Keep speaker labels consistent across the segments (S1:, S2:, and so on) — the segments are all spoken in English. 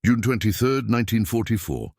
S1: June 23, 1944,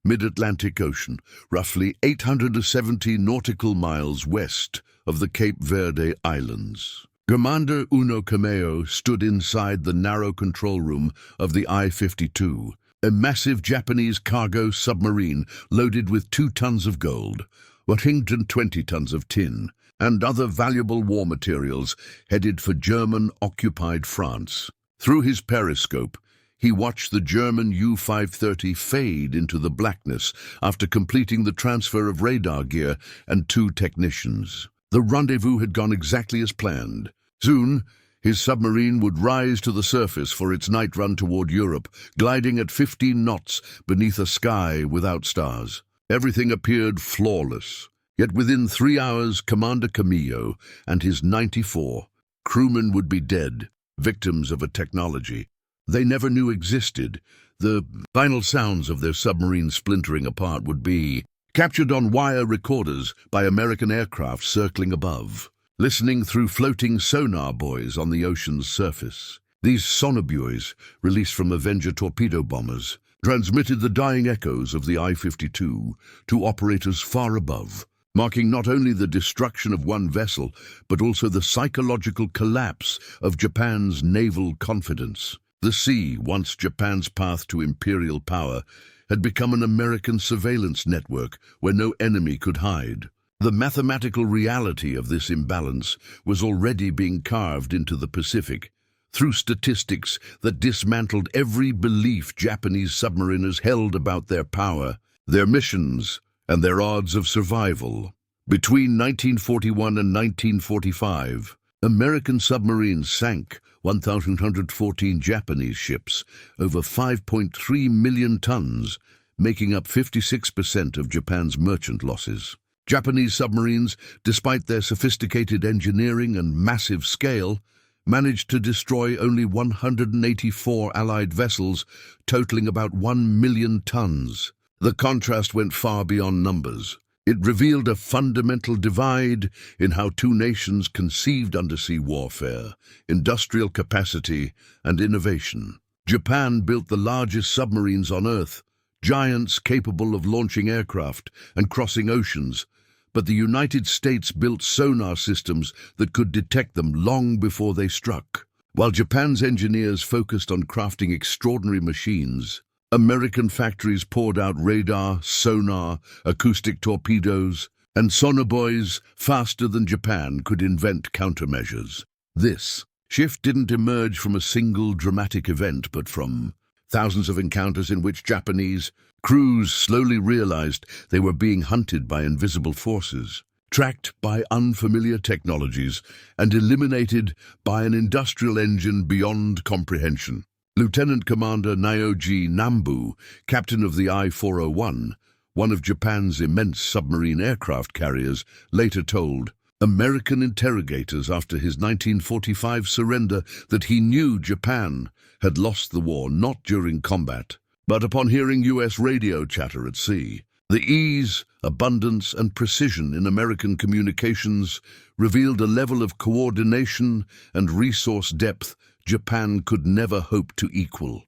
S1: mid-Atlantic Ocean, roughly 870 nautical miles west of the Cape Verde Islands. Commander Uno Kameo stood inside the narrow control room of the I-52, a massive Japanese cargo submarine loaded with 2 tons of gold, 120 tons of tin, and other valuable war materials headed for German-occupied France. Through his periscope, he watched the German U-530 fade into the blackness after completing the transfer of radar gear and 2 technicians. The rendezvous had gone exactly as planned. Soon, his submarine would rise to the surface for its night run toward Europe, gliding at 15 knots beneath a sky without stars. Everything appeared flawless. Yet within 3 hours, Commander Camillo and his 94 crewmen would be dead, victims of a technology they never knew existed. The final sounds of their submarine splintering apart would be captured on wire recorders by American aircraft circling above, listening through floating sonar buoys on the ocean's surface. These sonar buoys, released from Avenger torpedo bombers, transmitted the dying echoes of the I-52 to operators far above, marking not only the destruction of one vessel, but also the psychological collapse of Japan's naval confidence. The sea, once Japan's path to imperial power, had become an American surveillance network where no enemy could hide. The mathematical reality of this imbalance was already being carved into the Pacific through statistics that dismantled every belief Japanese submariners held about their power, their missions, and their odds of survival. Between 1941 and 1945, American submarines sank 1,114 Japanese ships, over 5.3 million tons, making up 56% of Japan's merchant losses. Japanese submarines, despite their sophisticated engineering and massive scale, managed to destroy only 184 Allied vessels, totaling about 1 million tons. The contrast went far beyond numbers. It revealed a fundamental divide in how 2 nations conceived undersea warfare, industrial capacity, and innovation. Japan built the largest submarines on Earth, giants capable of launching aircraft and crossing oceans, but the United States built sonar systems that could detect them long before they struck. While Japan's engineers focused on crafting extraordinary machines, American factories poured out radar, sonar, acoustic torpedoes, and sonobuoys faster than Japan could invent countermeasures. This shift didn't emerge from a single dramatic event, but from thousands of encounters in which Japanese crews slowly realized they were being hunted by invisible forces, tracked by unfamiliar technologies, and eliminated by an industrial engine beyond comprehension. Lieutenant Commander Naoji Nambu, captain of the I-401, one of Japan's immense submarine aircraft carriers, later told American interrogators after his 1945 surrender that he knew Japan had lost the war not during combat, but upon hearing U.S. radio chatter at sea. The ease, abundance, and precision in American communications revealed a level of coordination and resource depth Japan could never hope to equal.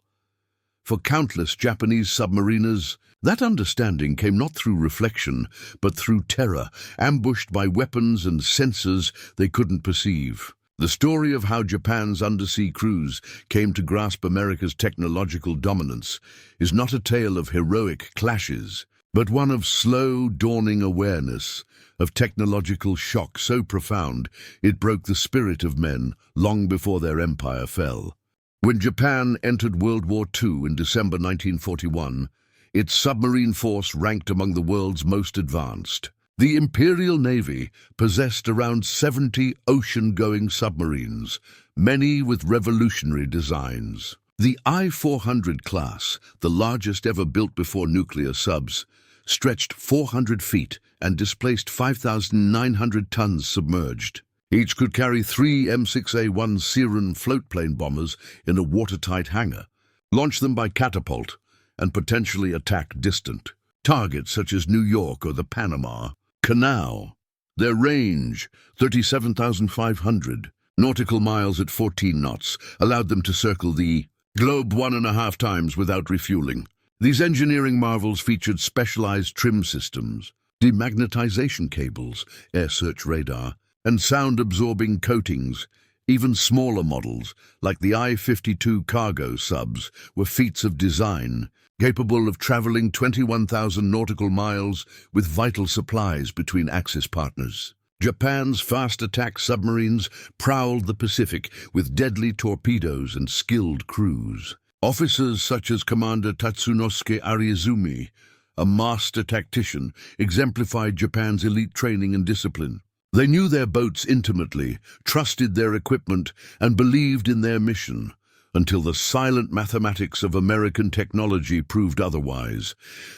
S1: For countless Japanese submariners, that understanding came not through reflection, but through terror, ambushed by weapons and sensors they couldn't perceive. The story of how Japan's undersea crews came to grasp America's technological dominance is not a tale of heroic clashes, but one of slow, dawning awareness, of technological shock so profound it broke the spirit of men long before their empire fell. When Japan entered World War II in December 1941, its submarine force ranked among the world's most advanced. The Imperial Navy possessed around 70 ocean-going submarines, many with revolutionary designs. The I-400 class, the largest ever built before nuclear subs, stretched 400 feet and displaced 5,900 tons submerged. Each could carry 3 M6A1 Siren floatplane bombers in a watertight hangar, launch them by catapult, and potentially attack distant targets such as New York or the Panama Canal. Their range, 37,500 nautical miles at 14 knots, allowed them to circle the globe 1.5 times without refueling. These engineering marvels featured specialized trim systems, demagnetization cables, air search radar, and sound-absorbing coatings. Even smaller models, like the I-52 cargo subs, were feats of design, capable of traveling 21,000 nautical miles with vital supplies between Axis partners. Japan's fast attack submarines prowled the Pacific with deadly torpedoes and skilled crews. Officers such as Commander Tatsunosuke Ariizumi, a master tactician, exemplified Japan's elite training and discipline. They knew their boats intimately, trusted their equipment, and believed in their mission, until the silent mathematics of American technology proved otherwise.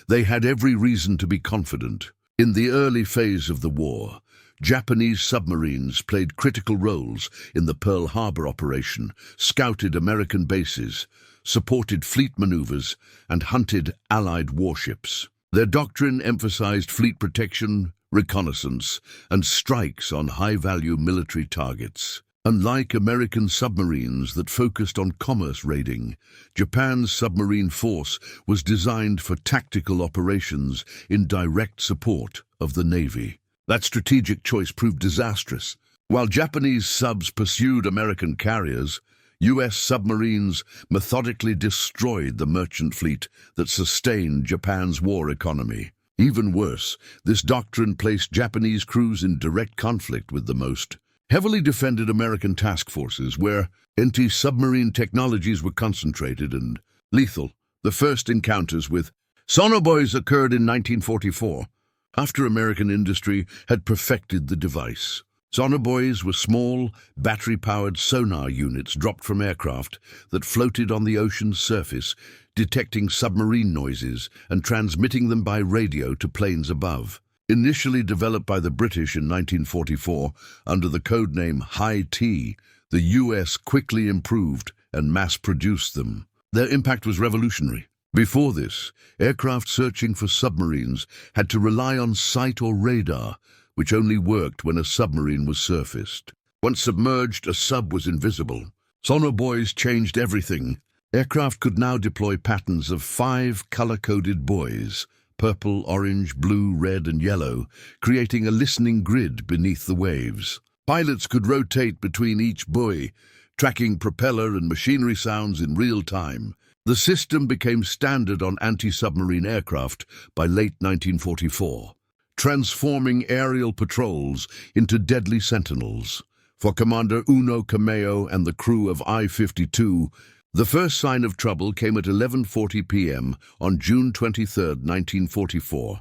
S1: They had every reason to be confident. In the early phase of the war, Japanese submarines played critical roles in the Pearl Harbor operation, scouted American bases, supported fleet maneuvers, and hunted Allied warships. Their doctrine emphasized fleet protection, reconnaissance, and strikes on high-value military targets. Unlike American submarines that focused on commerce raiding, Japan's submarine force was designed for tactical operations in direct support of the Navy. That strategic choice proved disastrous. While Japanese subs pursued American carriers, U.S. submarines methodically destroyed the merchant fleet that sustained Japan's war economy. Even worse, this doctrine placed Japanese crews in direct conflict with the most heavily defended American task forces, where anti-submarine technologies were concentrated and lethal. The first encounters with Sonar Buoys occurred in 1944, after American industry had perfected the device. Sonar buoys were small, battery-powered sonar units dropped from aircraft that floated on the ocean's surface, detecting submarine noises and transmitting them by radio to planes above. Initially developed by the British in 1944 under the codename High T, the US quickly improved and mass-produced them. Their impact was revolutionary. Before this, aircraft searching for submarines had to rely on sight or radar, which only worked when a submarine was surfaced. Once submerged, a sub was invisible. Sonar buoys changed everything. Aircraft could now deploy patterns of 5 color-coded buoys, purple, orange, blue, red, and yellow, creating a listening grid beneath the waves. Pilots could rotate between each buoy, tracking propeller and machinery sounds in real time. The system became standard on anti-submarine aircraft by late 1944. Transforming aerial patrols into deadly sentinels. For Commander Uno Kameo and the crew of I-52, the first sign of trouble came at 11:40 p.m. on June 23, 1944.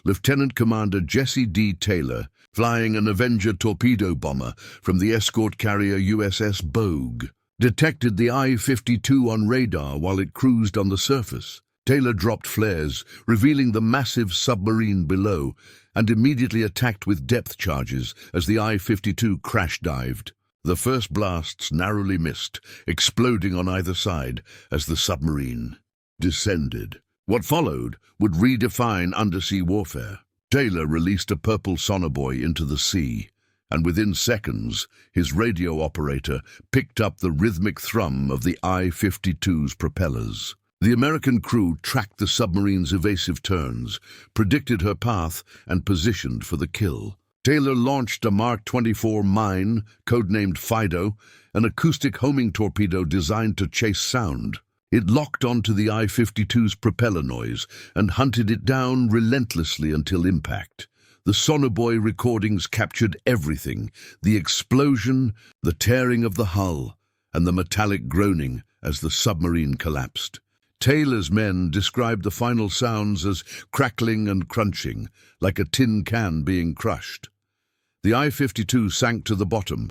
S1: Lieutenant Commander Jesse D. Taylor, flying an Avenger torpedo bomber from the escort carrier USS Bogue, detected the I-52 on radar while it cruised on the surface. Taylor dropped flares, revealing the massive submarine below, and immediately attacked with depth charges as the I-52 crash-dived. The first blasts narrowly missed, exploding on either side as the submarine descended. What followed would redefine undersea warfare. Taylor released a purple sonobuoy into the sea, and within seconds, his radio operator picked up the rhythmic thrum of the I-52's propellers. The American crew tracked the submarine's evasive turns, predicted her path, and positioned for the kill. Taylor launched a Mark 24 mine, codenamed Fido, an acoustic homing torpedo designed to chase sound. It locked onto the I-52's propeller noise and hunted it down relentlessly until impact. The sonobuoy recordings captured everything: the explosion, the tearing of the hull, and the metallic groaning as the submarine collapsed. Taylor's men described the final sounds as crackling and crunching, like a tin can being crushed. The I-52 sank to the bottom,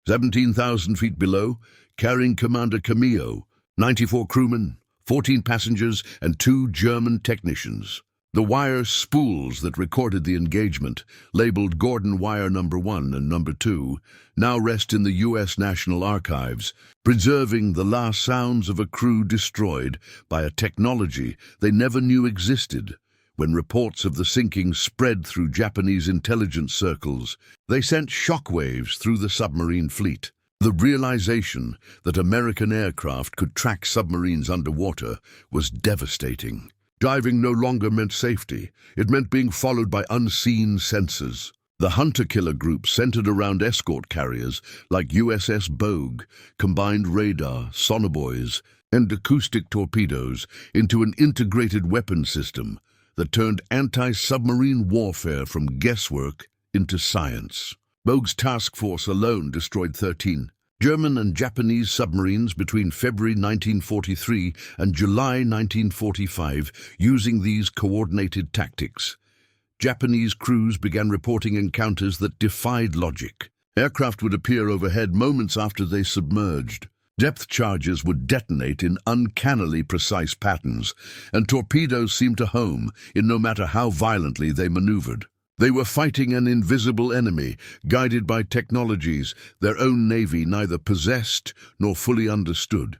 S1: 17,000 feet below, carrying Commander Kameo, 94 crewmen, 14 passengers, and 2 German technicians. The wire spools that recorded the engagement, labeled Gordon Wire No. 1 and No. 2, now rest in the U.S. National Archives, preserving the last sounds of a crew destroyed by a technology they never knew existed. When reports of the sinking spread through Japanese intelligence circles, they sent shockwaves through the submarine fleet. The realization that American aircraft could track submarines underwater was devastating. Diving no longer meant safety. It meant being followed by unseen sensors. The hunter-killer group centered around escort carriers like USS Bogue combined radar, sonar buoys, and acoustic torpedoes into an integrated weapon system that turned anti-submarine warfare from guesswork into science. Bogue's task force alone destroyed 13 German and Japanese submarines between February 1943 and July 1945 using these coordinated tactics. Japanese crews began reporting encounters that defied logic. Aircraft would appear overhead moments after they submerged. Depth charges would detonate in uncannily precise patterns, and torpedoes seemed to home in no matter how violently they maneuvered. They were fighting an invisible enemy, guided by technologies their own navy neither possessed nor fully understood.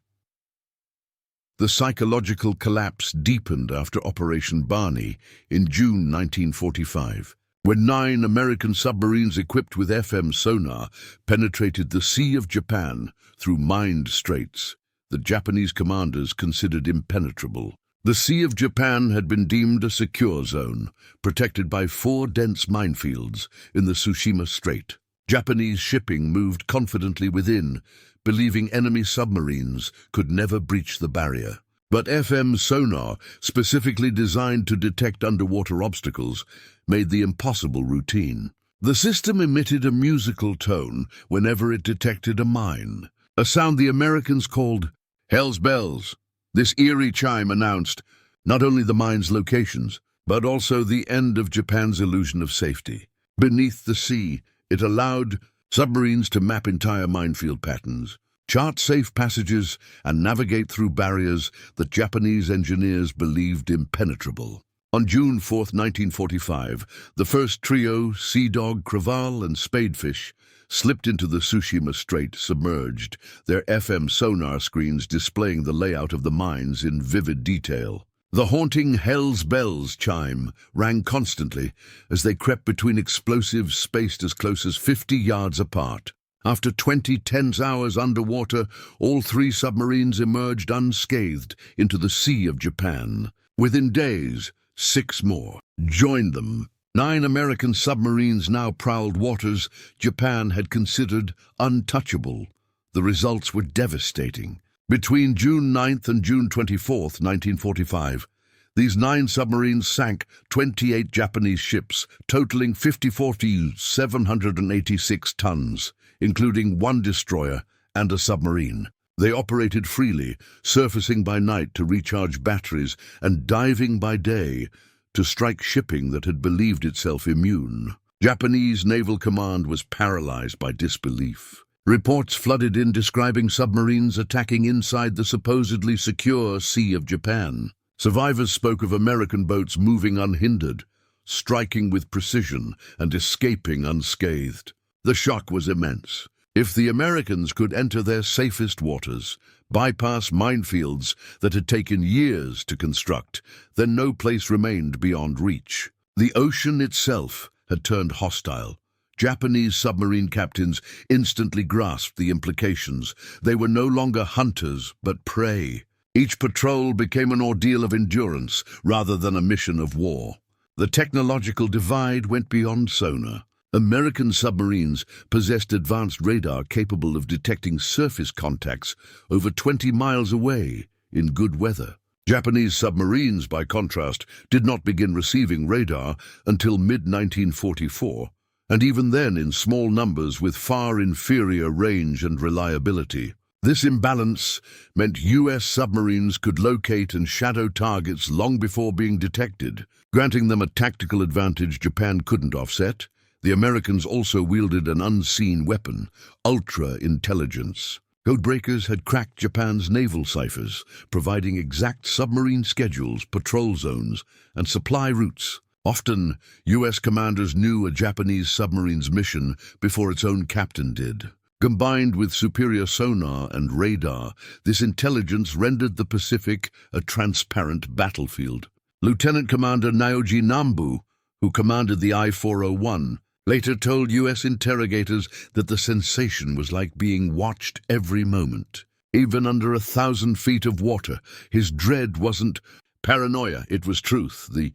S1: The psychological collapse deepened after Operation Barney in June 1945, when 9 American submarines equipped with FM sonar penetrated the Sea of Japan through mined straits that Japanese commanders considered impenetrable. The Sea of Japan had been deemed a secure zone, protected by 4 dense minefields in the Tsushima Strait. Japanese shipping moved confidently within, believing enemy submarines could never breach the barrier. But FM sonar, specifically designed to detect underwater obstacles, made the impossible routine. The system emitted a musical tone whenever it detected a mine, a sound the Americans called Hell's Bells. This eerie chime announced not only the mine's locations, but also the end of Japan's illusion of safety. Beneath the sea, it allowed submarines to map entire minefield patterns, chart safe passages, and navigate through barriers that Japanese engineers believed impenetrable. On June 4, 1945, the first trio, Sea Dog, Crevalle, and Spadefish, slipped into the Tsushima Strait submerged, their FM sonar screens displaying the layout of the mines in vivid detail. The haunting Hell's Bells chime rang constantly as they crept between explosives spaced as close as 50 yards apart. After 20 tense hours underwater, all 3 submarines emerged unscathed into the Sea of Japan. Within days, 6 more joined them. 9 American submarines now prowled waters Japan had considered untouchable. The results were devastating. Between June 9th and June 24th, 1945, these 9 submarines sank 28 Japanese ships, totaling 54,786 tons, including 1 destroyer and a submarine. They operated freely, surfacing by night to recharge batteries and diving by day to strike shipping that had believed itself immune. Japanese naval command was paralyzed by disbelief. Reports flooded in describing submarines attacking inside the supposedly secure Sea of Japan. Survivors spoke of American boats moving unhindered, striking with precision and escaping unscathed. The shock was immense. If the Americans could enter their safest waters, bypass minefields that had taken years to construct, then no place remained beyond reach. The ocean itself had turned hostile. Japanese submarine captains instantly grasped the implications. They were no longer hunters, but prey. Each patrol became an ordeal of endurance rather than a mission of war. The technological divide went beyond sonar. American submarines possessed advanced radar capable of detecting surface contacts over 20 miles away in good weather. Japanese submarines, by contrast, did not begin receiving radar until mid-1944, and even then in small numbers with far inferior range and reliability. This imbalance meant U.S. submarines could locate and shadow targets long before being detected, granting them a tactical advantage Japan couldn't offset. The Americans also wielded an unseen weapon, ultra-intelligence. Codebreakers had cracked Japan's naval ciphers, providing exact submarine schedules, patrol zones, and supply routes. Often, U.S. commanders knew a Japanese submarine's mission before its own captain did. Combined with superior sonar and radar, this intelligence rendered the Pacific a transparent battlefield. Lieutenant Commander Naoji Nambu, who commanded the I-401, later told U.S. interrogators that the sensation was like being watched every moment. Even under 1,000 feet of water, his dread wasn't paranoia, it was truth. The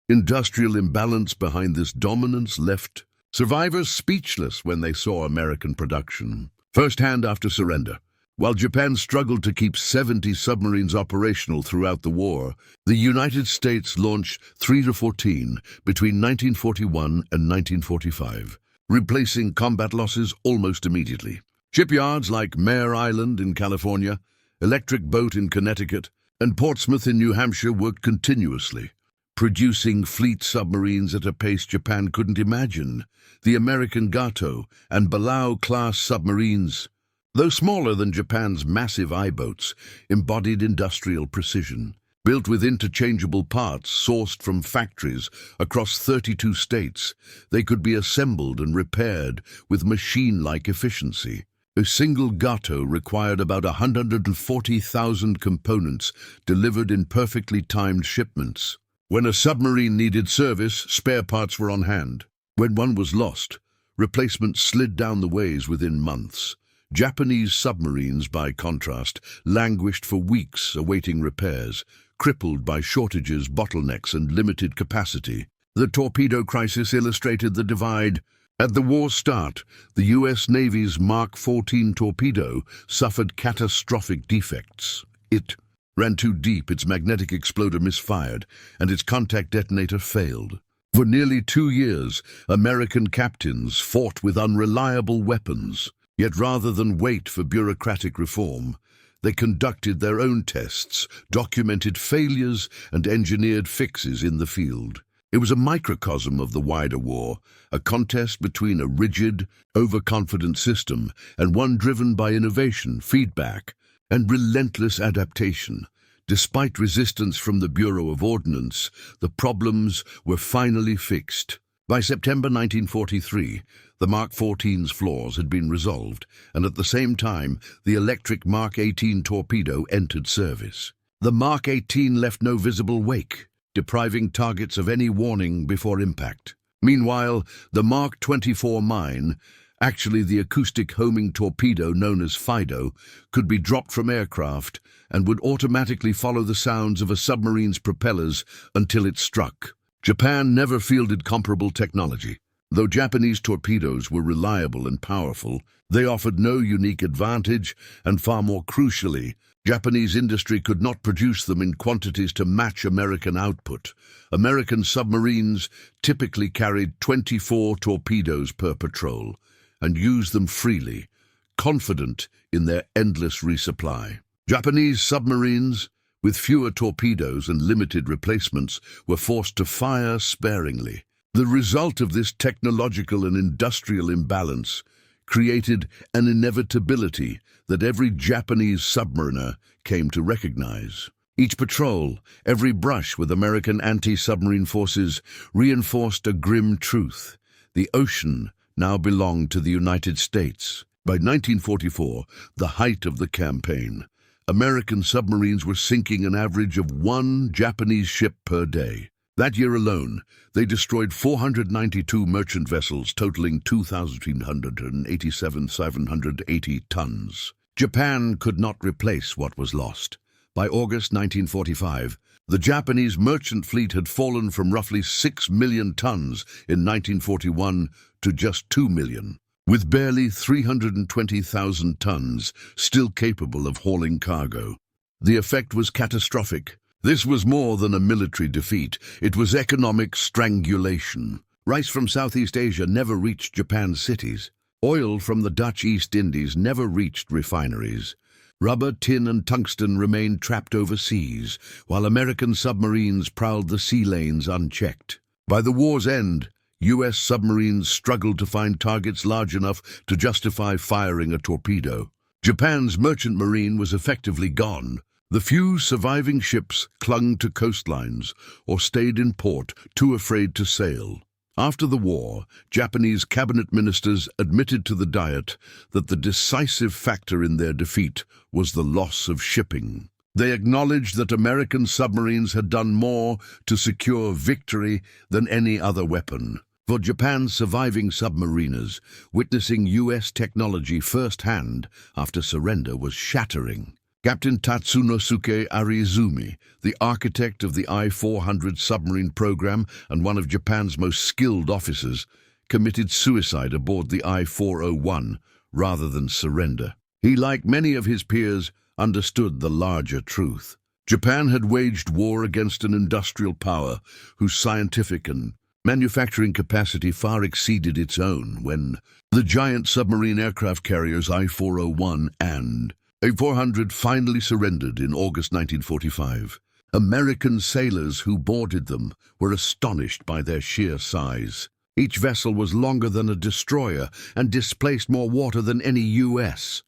S1: industrial imbalance behind this dominance left survivors speechless when they saw American production firsthand after surrender. While Japan struggled to keep 70 submarines operational throughout the war, the United States launched 3 to 14 between 1941 and 1945, replacing combat losses almost immediately. Shipyards like Mare Island in California, Electric Boat in Connecticut, and Portsmouth in New Hampshire worked continuously, producing fleet submarines at a pace Japan couldn't imagine. The American Gato and Balao-class submarines, though smaller than Japan's massive I-boats, embodied industrial precision. Built with interchangeable parts sourced from factories across 32 states, they could be assembled and repaired with machine-like efficiency. A single Gato required about 140,000 components delivered in perfectly timed shipments. When a submarine needed service, spare parts were on hand. When one was lost, replacements slid down the ways within months. Japanese submarines, by contrast, languished for weeks awaiting repairs, crippled by shortages, bottlenecks, and limited capacity. The torpedo crisis illustrated the divide. At the war's start, the U.S. Navy's Mark 14 torpedo suffered catastrophic defects. It ran too deep, its magnetic exploder misfired, and its contact detonator failed. For nearly 2 years, American captains fought with unreliable weapons. Yet rather than wait for bureaucratic reform, they conducted their own tests, documented failures, and engineered fixes in the field. It was a microcosm of the wider war, a contest between a rigid, overconfident system and one driven by innovation, feedback, and relentless adaptation. Despite resistance from the Bureau of Ordnance, the problems were finally fixed. By September 1943, the Mark 14's flaws had been resolved, and at the same time, the electric Mark 18 torpedo entered service. The Mark 18 left no visible wake, depriving targets of any warning before impact. Meanwhile, the Mark 24 mine, actually the acoustic homing torpedo known as Fido, could be dropped from aircraft and would automatically follow the sounds of a submarine's propellers until it struck. Japan never fielded comparable technology. Though Japanese torpedoes were reliable and powerful, they offered no unique advantage, and far more crucially, Japanese industry could not produce them in quantities to match American output. American submarines typically carried 24 torpedoes per patrol and used them freely, confident in their endless resupply. Japanese submarines, with fewer torpedoes and limited replacements, were forced to fire sparingly. The result of this technological and industrial imbalance created an inevitability that every Japanese submariner came to recognize. Each patrol, every brush with American anti-submarine forces reinforced a grim truth. The ocean now belonged to the United States. By 1944, the height of the campaign, American submarines were sinking an average of 1 Japanese ship per day. That year alone, they destroyed 492 merchant vessels totaling 2,387,780 tons. Japan could not replace what was lost. By August 1945, the Japanese merchant fleet had fallen from roughly 6 million tons in 1941 to just 2 million, with barely 320,000 tons still capable of hauling cargo. The effect was catastrophic. This was more than a military defeat. It was economic strangulation. Rice from Southeast Asia never reached Japan's cities. Oil from the Dutch East Indies never reached refineries. Rubber, tin, and tungsten remained trapped overseas, while American submarines prowled the sea lanes unchecked. By the war's end, U.S. submarines struggled to find targets large enough to justify firing a torpedo. Japan's merchant marine was effectively gone. The few surviving ships clung to coastlines or stayed in port, too afraid to sail. After the war, Japanese cabinet ministers admitted to the Diet that the decisive factor in their defeat was the loss of shipping. They acknowledged that American submarines had done more to secure victory than any other weapon. For Japan's surviving submariners, witnessing U.S. technology firsthand after surrender was shattering. Captain Tatsunosuke Ariizumi, the architect of the I-400 submarine program and one of Japan's most skilled officers, committed suicide aboard the I-401 rather than surrender. He, like many of his peers, understood the larger truth. Japan had waged war against an industrial power whose scientific and manufacturing capacity far exceeded its own when the giant submarine aircraft carriers I-401 and A-400 finally surrendered in August 1945. American sailors who boarded them were astonished by their sheer size. Each vessel was longer than a destroyer and displaced more water than any U.S.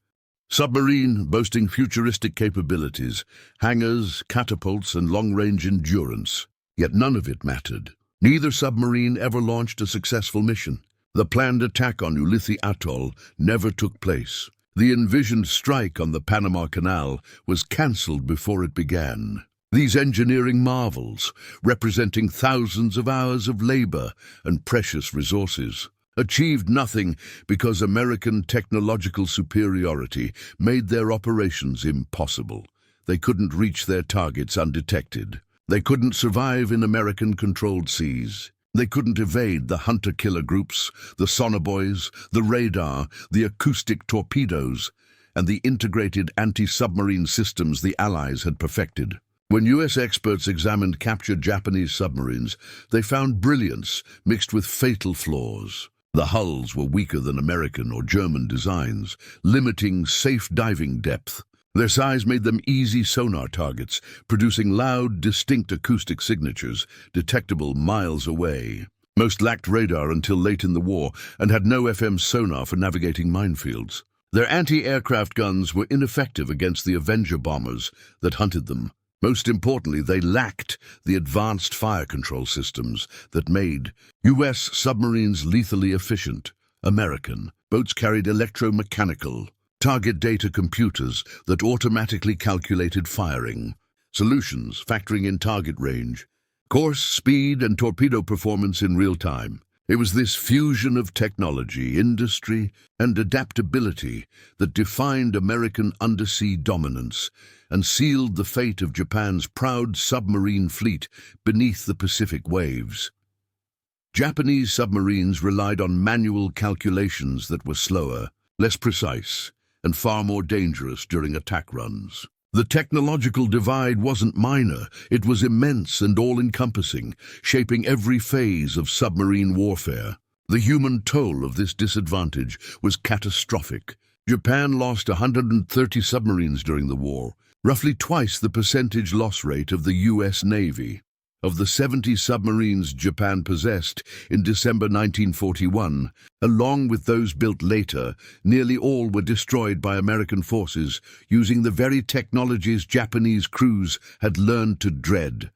S1: submarine, boasting futuristic capabilities, hangars, catapults, and long-range endurance. Yet none of it mattered. Neither submarine ever launched a successful mission. The planned attack on Ulithi Atoll never took place. The envisioned strike on the Panama Canal was cancelled before it began. These engineering marvels, representing thousands of hours of labor and precious resources, achieved nothing because American technological superiority made their operations impossible. They couldn't reach their targets undetected. They couldn't survive in American-controlled seas. They couldn't evade the hunter-killer groups, the Sonar Buoys, the radar, the acoustic torpedoes, and the integrated anti-submarine systems the Allies had perfected. When U.S. experts examined captured Japanese submarines, they found brilliance mixed with fatal flaws. The hulls were weaker than American or German designs, limiting safe diving depth. Their size made them easy sonar targets, producing loud, distinct acoustic signatures, detectable miles away. Most lacked radar until late in the war and had no FM sonar for navigating minefields. Their anti-aircraft guns were ineffective against the Avenger bombers that hunted them. Most importantly, they lacked the advanced fire control systems that made U.S. submarines lethally efficient. American boats carried electromechanical target data computers that automatically calculated firing solutions, factoring in target range, course, speed, and torpedo performance in real time. It was this fusion of technology, industry, and adaptability that defined American undersea dominance and sealed the fate of Japan's proud submarine fleet beneath the Pacific waves. Japanese submarines relied on manual calculations that were slower, less precise, and far more dangerous during attack runs. The technological divide wasn't minor, it was immense and all-encompassing, shaping every phase of submarine warfare. The human toll of this disadvantage was catastrophic. Japan lost 130 submarines during the war, roughly twice the percentage loss rate of the U.S. Navy. Of the 70 submarines Japan possessed in December 1941, along with those built later, nearly all were destroyed by American forces using the very technologies Japanese crews had learned to dread: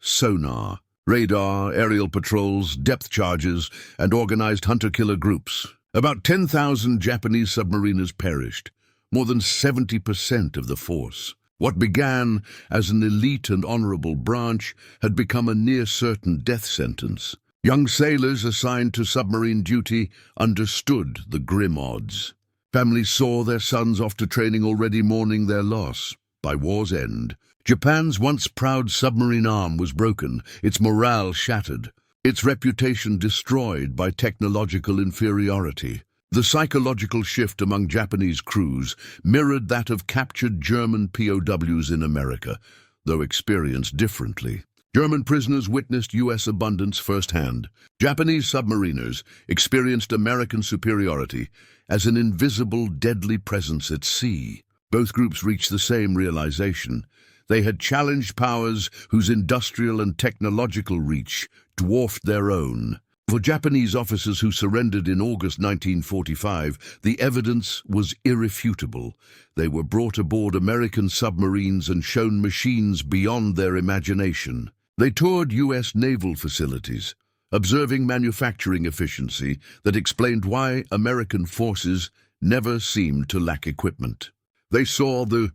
S1: sonar, radar, aerial patrols, depth charges, and organized hunter-killer groups. About 10,000 Japanese submariners perished, more than 70% of the force. What began as an elite and honorable branch had become a near-certain death sentence. Young sailors assigned to submarine duty understood the grim odds. Families saw their sons off to training already mourning their loss. By war's end, Japan's once proud submarine arm was broken, its morale shattered, its reputation destroyed by technological inferiority. The psychological shift among Japanese crews mirrored that of captured German POWs in America, though experienced differently. German prisoners witnessed U.S. abundance firsthand. Japanese submariners experienced American superiority as an invisible, deadly presence at sea. Both groups reached the same realization. They had challenged powers whose industrial and technological reach dwarfed their own. For Japanese officers who surrendered in August 1945, the evidence was irrefutable. They were brought aboard American submarines and shown machines beyond their imagination. They toured U.S. naval facilities, observing manufacturing efficiency that explained why American forces never seemed to lack equipment. They saw the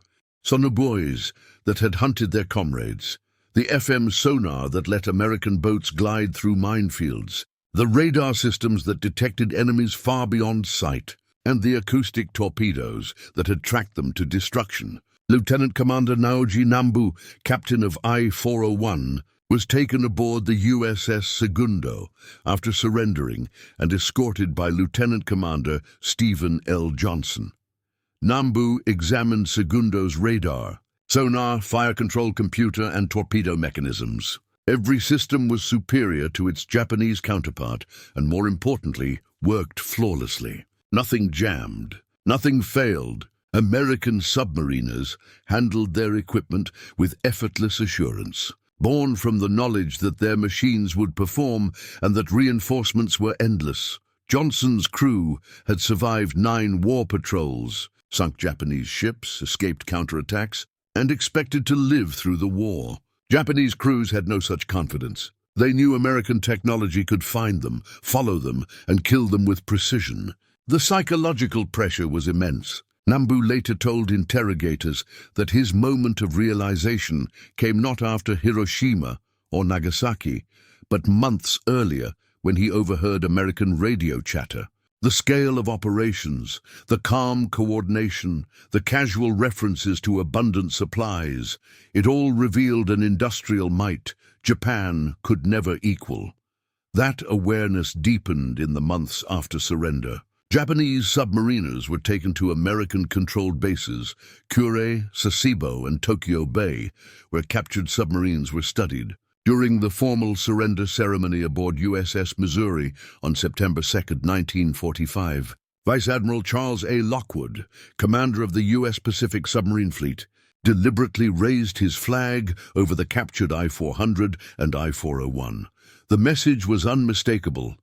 S1: sonobuoys that had hunted their comrades, the FM sonar that let American boats glide through minefields, the radar systems that detected enemies far beyond sight, and the acoustic torpedoes that had tracked them to destruction. Lieutenant Commander Naoji Nambu, captain of I-401, was taken aboard the USS Segundo after surrendering and escorted by Lieutenant Commander Stephen L. Johnson. Nambu examined Segundo's radar, sonar, fire control computer, and torpedo mechanisms. Every system was superior to its Japanese counterpart and, more importantly, worked flawlessly. Nothing jammed, nothing failed. American submariners handled their equipment with effortless assurance, born from the knowledge that their machines would perform and that reinforcements were endless. Johnson's crew had survived 9 war patrols, sunk Japanese ships, escaped counterattacks, and expected to live through the war. Japanese crews had no such confidence. They knew American technology could find them, follow them, and kill them with precision. The psychological pressure was immense. Nambu later told interrogators that his moment of realization came not after Hiroshima or Nagasaki, but months earlier when he overheard American radio chatter. The scale of operations, the calm coordination, the casual references to abundant supplies, it all revealed an industrial might Japan could never equal. That awareness deepened in the months after surrender. Japanese submariners were taken to American-controlled bases, Kure, Sasebo, and Tokyo Bay, where captured submarines were studied. During the formal surrender ceremony aboard USS Missouri on September 2, 1945, Vice Admiral Charles A. Lockwood, commander of the U.S. Pacific Submarine Fleet, deliberately raised his flag over the captured I-400 and I-401. The message was unmistakable.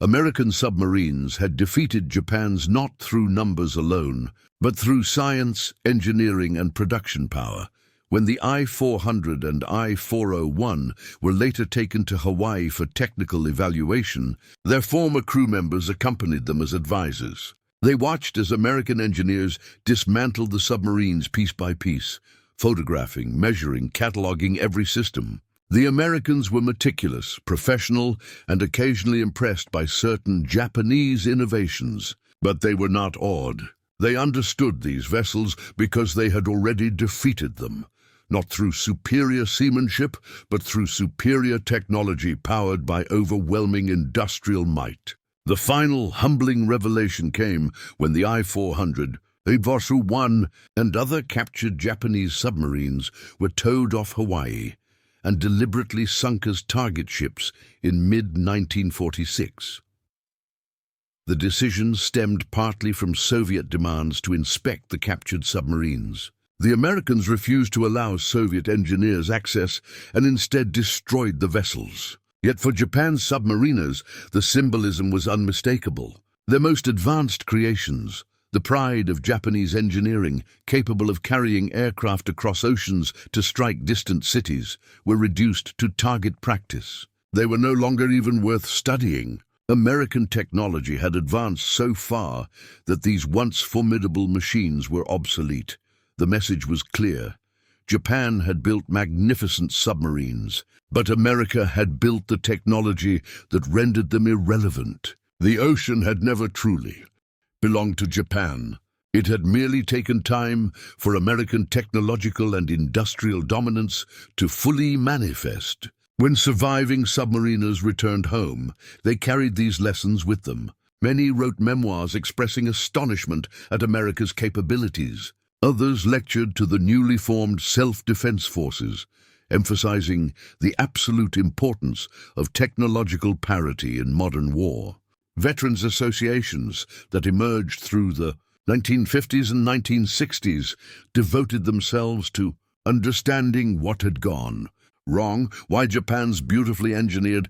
S1: American submarines had defeated Japan's not through numbers alone, but through science, engineering, and production power. When the I-400 and I-401 were later taken to Hawaii for technical evaluation, their former crew members accompanied them as advisors. They watched as American engineers dismantled the submarines piece by piece, photographing, measuring, cataloging every system. The Americans were meticulous, professional, and occasionally impressed by certain Japanese innovations. But they were not awed. They understood these vessels because they had already defeated them, not through superior seamanship, but through superior technology powered by overwhelming industrial might. The final humbling revelation came when the I-400, I-401, and other captured Japanese submarines were towed off Hawaii and deliberately sunk as target ships in mid-1946. The decision stemmed partly from Soviet demands to inspect the captured submarines. The Americans refused to allow Soviet engineers access and instead destroyed the vessels. Yet for Japan's submariners, the symbolism was unmistakable. Their most advanced creations, the pride of Japanese engineering, capable of carrying aircraft across oceans to strike distant cities, were reduced to target practice. They were no longer even worth studying. American technology had advanced so far that these once formidable machines were obsolete. The message was clear. Japan had built magnificent submarines, but America had built the technology that rendered them irrelevant. The ocean had never truly belonged to Japan. It had merely taken time for American technological and industrial dominance to fully manifest. When surviving submariners returned home, they carried these lessons with them. Many wrote memoirs expressing astonishment at America's capabilities. Others lectured to the newly formed self-defense forces, emphasizing the absolute importance of technological parity in modern war. Veterans associations that emerged through the 1950s and 1960s devoted themselves to understanding what had gone wrong, why Japan's beautifully engineered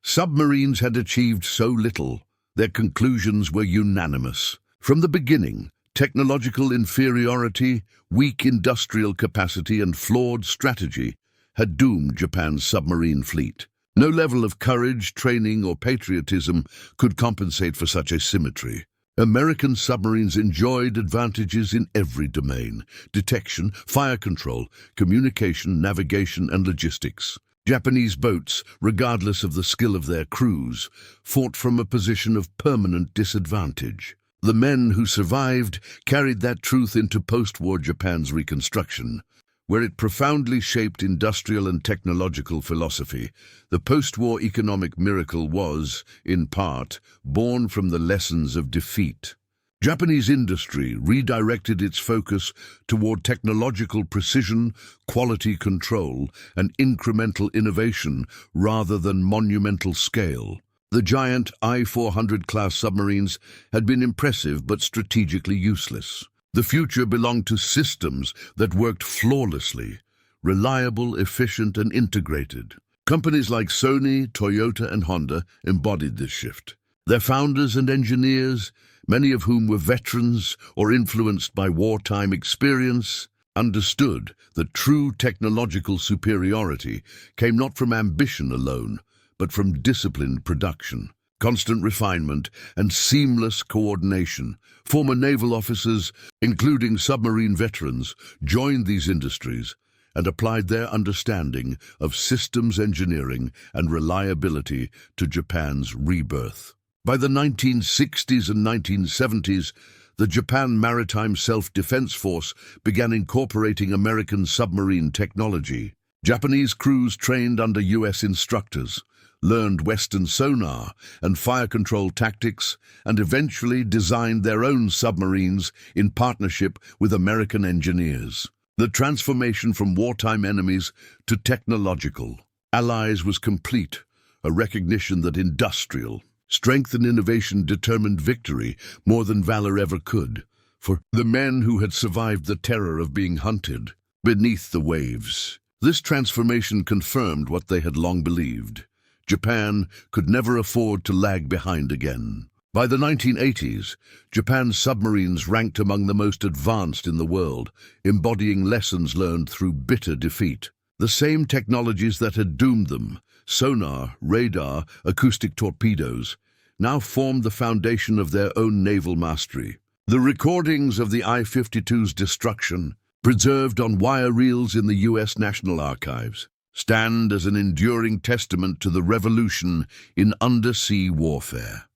S1: submarines had achieved so little. Their conclusions were unanimous. From the beginning, technological inferiority, weak industrial capacity, and flawed strategy had doomed Japan's submarine fleet. No level of courage, training, or patriotism could compensate for such asymmetry. American submarines enjoyed advantages in every domain: detection, fire control, communication, navigation, and logistics. Japanese boats, regardless of the skill of their crews, fought from a position of permanent disadvantage. The men who survived carried that truth into post-war Japan's reconstruction, where it profoundly shaped industrial and technological philosophy. The post-war economic miracle was, in part, born from the lessons of defeat. Japanese industry redirected its focus toward technological precision, quality control, and incremental innovation rather than monumental scale. The giant I-400 class submarines had been impressive but strategically useless. The future belonged to systems that worked flawlessly, reliable, efficient, and integrated. Companies like Sony, Toyota, and Honda embodied this shift. Their founders and engineers, many of whom were veterans or influenced by wartime experience, understood that true technological superiority came not from ambition alone, but from disciplined production, constant refinement, and seamless coordination. Former naval officers, including submarine veterans, joined these industries and applied their understanding of systems engineering and reliability to Japan's rebirth. By the 1960s and 1970s, the Japan Maritime Self-Defense Force began incorporating American submarine technology. Japanese crews trained under U.S. instructors, learned Western sonar and fire control tactics, and eventually designed their own submarines in partnership with American engineers. The transformation from wartime enemies to technological allies was complete, a recognition that industrial strength and innovation determined victory more than valor ever could, for the men who had survived the terror of being hunted beneath the waves. This transformation confirmed what they had long believed. Japan could never afford to lag behind again. By the 1980s, Japan's submarines ranked among the most advanced in the world, embodying lessons learned through bitter defeat. The same technologies that had doomed them, sonar, radar, acoustic torpedoes, now formed the foundation of their own naval mastery. The recordings of the I-52's destruction, preserved on wire reels in the U.S. National Archives, stand as an enduring testament to the revolution in undersea warfare.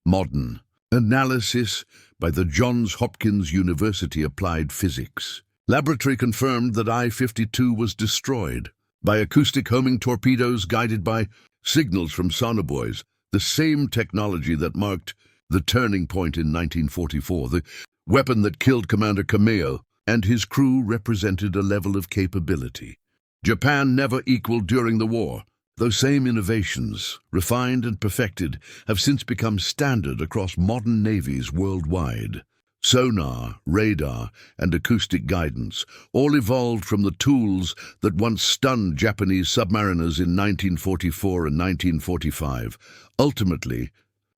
S1: Modern analysis by the Johns Hopkins University Applied Physics laboratory confirmed that I-52 was destroyed by acoustic homing torpedoes guided by signals from Sonar Buoys, the same technology that marked the turning point in 1944. The weapon that killed Commander Kameo and his crew represented a level of capability Japan never equaled during the war. Those same innovations, refined and perfected, have since become standard across modern navies worldwide. Sonar, radar, and acoustic guidance all evolved from the tools that once stunned Japanese submariners in 1944 and 1945. Ultimately,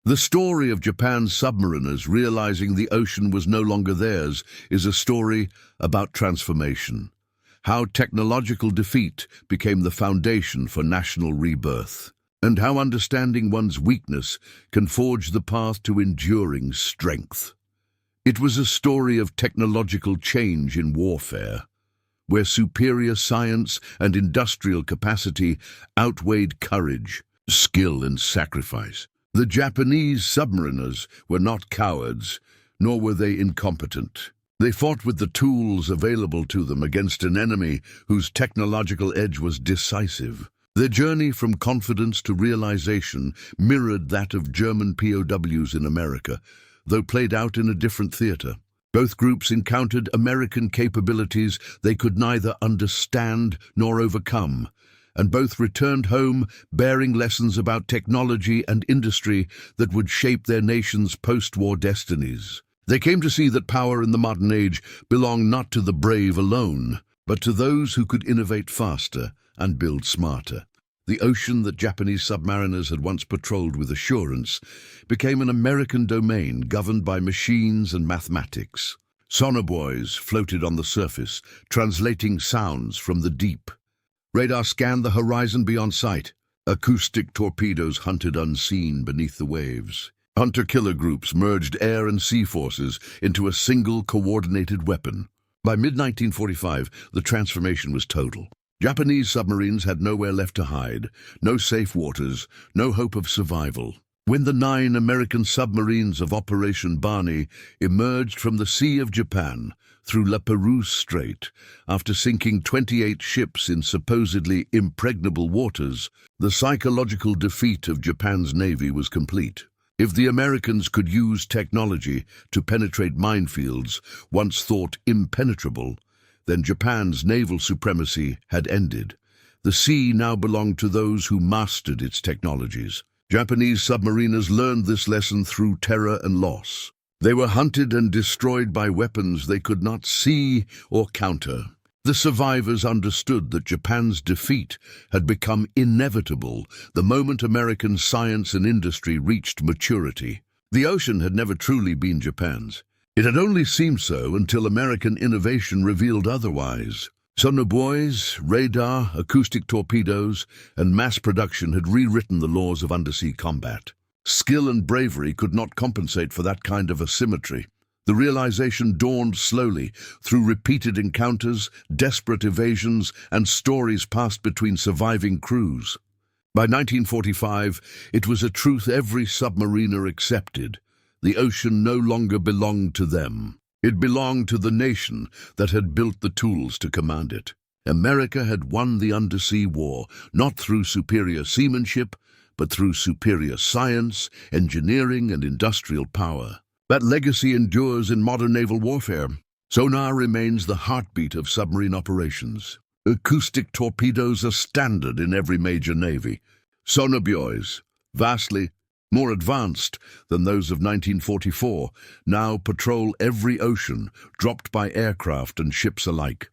S1: the story of Japan's submariners realizing the ocean was no longer theirs is a story about transformation. How technological defeat became the foundation for national rebirth, and how understanding one's weakness can forge the path to enduring strength. It was a story of technological change in warfare, where superior science and industrial capacity outweighed courage, skill, and sacrifice. The Japanese submariners were not cowards, nor were they incompetent. They fought with the tools available to them against an enemy whose technological edge was decisive. Their journey from confidence to realization mirrored that of German POWs in America, though played out in a different theater. Both groups encountered American capabilities they could neither understand nor overcome, and both returned home bearing lessons about technology and industry that would shape their nation's post-war destinies. They came to see that power in the modern age belonged not to the brave alone, but to those who could innovate faster and build smarter. The ocean that Japanese submariners had once patrolled with assurance became an American domain governed by machines and mathematics. Sonar buoys floated on the surface, translating sounds from the deep. Radar scanned the horizon beyond sight. Acoustic torpedoes hunted unseen beneath the waves. Hunter-killer groups merged air and sea forces into a single coordinated weapon. By mid-1945, the transformation was total. Japanese submarines had nowhere left to hide, no safe waters, no hope of survival. When the 9 American submarines of Operation Barney emerged from the Sea of Japan through La Pérouse Strait, after sinking 28 ships in supposedly impregnable waters, the psychological defeat of Japan's navy was complete. If the Americans could use technology to penetrate minefields once thought impenetrable, then Japan's naval supremacy had ended. The sea now belonged to those who mastered its technologies. Japanese submariners learned this lesson through terror and loss. They were hunted and destroyed by weapons they could not see or counter. The survivors understood that Japan's defeat had become inevitable the moment American science and industry reached maturity. The ocean had never truly been Japan's. It had only seemed so until American innovation revealed otherwise. Sonar buoys, radar, acoustic torpedoes, and mass production had rewritten the laws of undersea combat. Skill and bravery could not compensate for that kind of asymmetry. The realization dawned slowly through repeated encounters, desperate evasions, and stories passed between surviving crews. By 1945, it was a truth every submariner accepted. The ocean no longer belonged to them. It belonged to the nation that had built the tools to command it. America had won the undersea war, not through superior seamanship, but through superior science, engineering, and industrial power. That legacy endures in modern naval warfare. Sonar remains the heartbeat of submarine operations. Acoustic torpedoes are standard in every major navy. Sonar buoys, vastly more advanced than those of 1944, now patrol every ocean, dropped by aircraft and ships alike.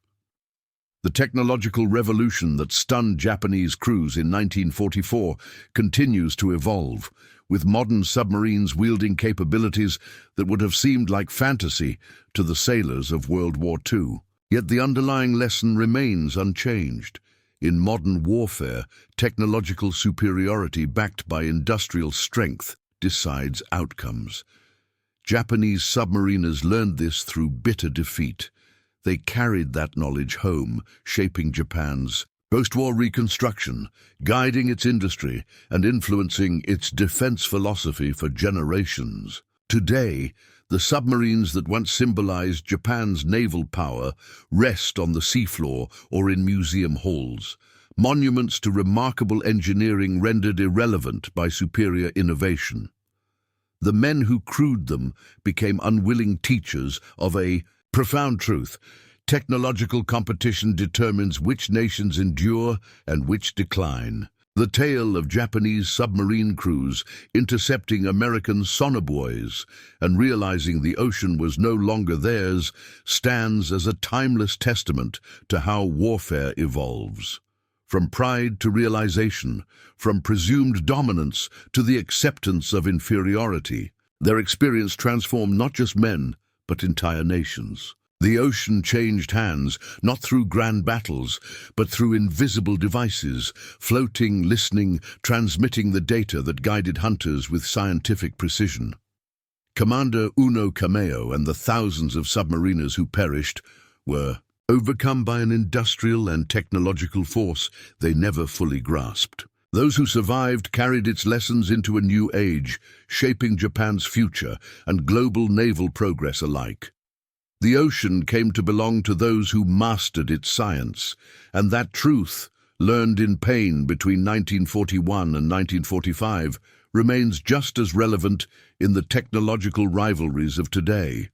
S1: The technological revolution that stunned Japanese crews in 1944 continues to evolve, with modern submarines wielding capabilities that would have seemed like fantasy to the sailors of World War II. Yet the underlying lesson remains unchanged. In modern warfare, technological superiority backed by industrial strength decides outcomes. Japanese submariners learned this through bitter defeat. They carried that knowledge home, shaping Japan's post-war reconstruction, guiding its industry and influencing its defense philosophy for generations. Today, the submarines that once symbolized Japan's naval power rest on the seafloor or in museum halls, monuments to remarkable engineering rendered irrelevant by superior innovation. The men who crewed them became unwilling teachers of a profound truth. Technological competition determines which nations endure and which decline. The tale of Japanese submarine crews intercepting American sonar buoys and realizing the ocean was no longer theirs stands as a timeless testament to how warfare evolves. From pride to realization, from presumed dominance to the acceptance of inferiority, their experience transformed not just men, but entire nations. The ocean changed hands, not through grand battles, but through invisible devices, floating, listening, transmitting the data that guided hunters with scientific precision. Commander Uno Kameo and the thousands of submariners who perished were overcome by an industrial and technological force they never fully grasped. Those who survived carried its lessons into a new age, shaping Japan's future and global naval progress alike. The ocean came to belong to those who mastered its science, and that truth, learned in pain between 1941 and 1945, remains just as relevant in the technological rivalries of today.